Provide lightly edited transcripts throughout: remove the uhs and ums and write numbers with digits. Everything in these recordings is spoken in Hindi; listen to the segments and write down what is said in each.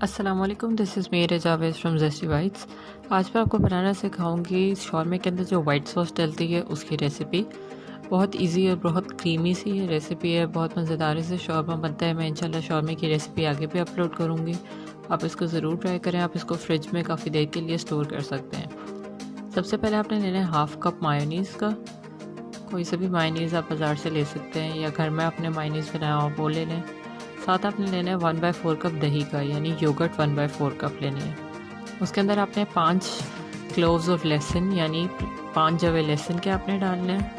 अस्सलामुअलैकुम, दिस इज़ मेरे जावेद फ्रॉम ज़ेस्टी बाइट्स। आज मैं आपको बनाना सिखाऊंगी शौरमे के अंदर जो वाइट सॉस डलती है उसकी रेसिपी। बहुत इजी और बहुत क्रीमी सी ये रेसिपी है, बहुत मज़ेदार से शौरमा बनता है। मैं इंशाल्लाह शौरमे की रेसिपी आगे भी अपलोड करूँगी, आप इसको ज़रूर ट्राई करें। आप इसको फ्रिज में काफ़ी देर के लिए स्टोर कर सकते हैं। सबसे पहले आपने लेना है हाफ़ कप मायोनीज़ का। कोई सा भी मायोनीज़ आप बाज़ार से ले सकते हैं या घर में आपने मायोनीज़ बनाया हो वो ले लें। साथ आपने लेना है 1/4 कप दही का, यानी योगर्ट 1/4 कप लेनी है। उसके अंदर आपने 5 क्लोव्स ऑफ लहसुन यानी 5 जवे लहसुन के आपने डालने हैं।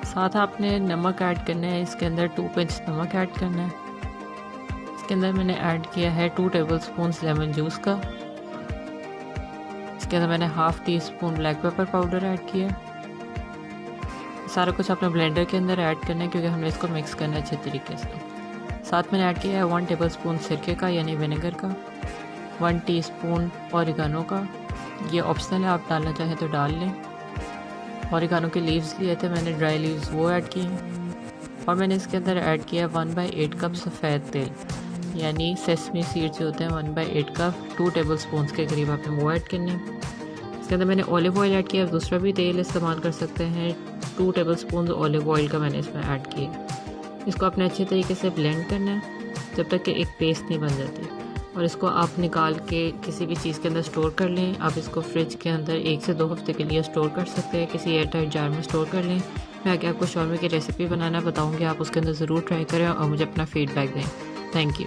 साथ आपने नमक ऐड करना है, इसके अंदर 2 पिंच नमक ऐड करना है। इसके अंदर मैंने ऐड किया है 2 टेबलस्पून लेमन जूस का। इसके अंदर मैंने half tea spoon black pepper powder add किया है। सारा कुछ अपने ब्लेंडर के अंदर ऐड करना है क्योंकि हमने इसको मिक्स करना है अच्छे तरीके से। साथ मैंने ऐड किया है 1 टेबलस्पून सिरके का यानी विनेगर का, 1 टीस्पून ऑरिगानो का। ये ऑप्शनल है, आप डालना चाहें तो डाल लें। ऑरिगानो के लीव्स लिए थे मैंने, ड्राई लीव्स वो ऐड किए। और मैंने इसके अंदर ऐड किया 1/8 कप सफ़ेद तेल यानी सेसमी सीड्स जो होते हैं 1/8 कप, 2 टेबलस्पून के करीब आपने वो ऐड करने। इसके अंदर मैंने ऑलिव ऑयल ऐड किया, दूसरा भी तेल इस्तेमाल कर सकते हैं। 2 टेबलस्पून ऑलिव ऑयल का मैंने इसमें ऐड किया। इसको आपने अच्छे तरीके से ब्लेंड करना है जब तक कि एक पेस्ट नहीं बन जाती। और इसको आप निकाल के किसी भी चीज़ के अंदर स्टोर कर लें। आप इसको फ्रिज के अंदर 1 से 2 हफ्ते के लिए स्टोर कर सकते हैं, किसी एयर टाइट जार में स्टोर कर लें। मैं आगे आपको शौरमे की रेसिपी बनाना बताऊँगी, आप उसके अंदर ज़रूर ट्राई करें और मुझे अपना फ़ीडबैक दें। Thank you.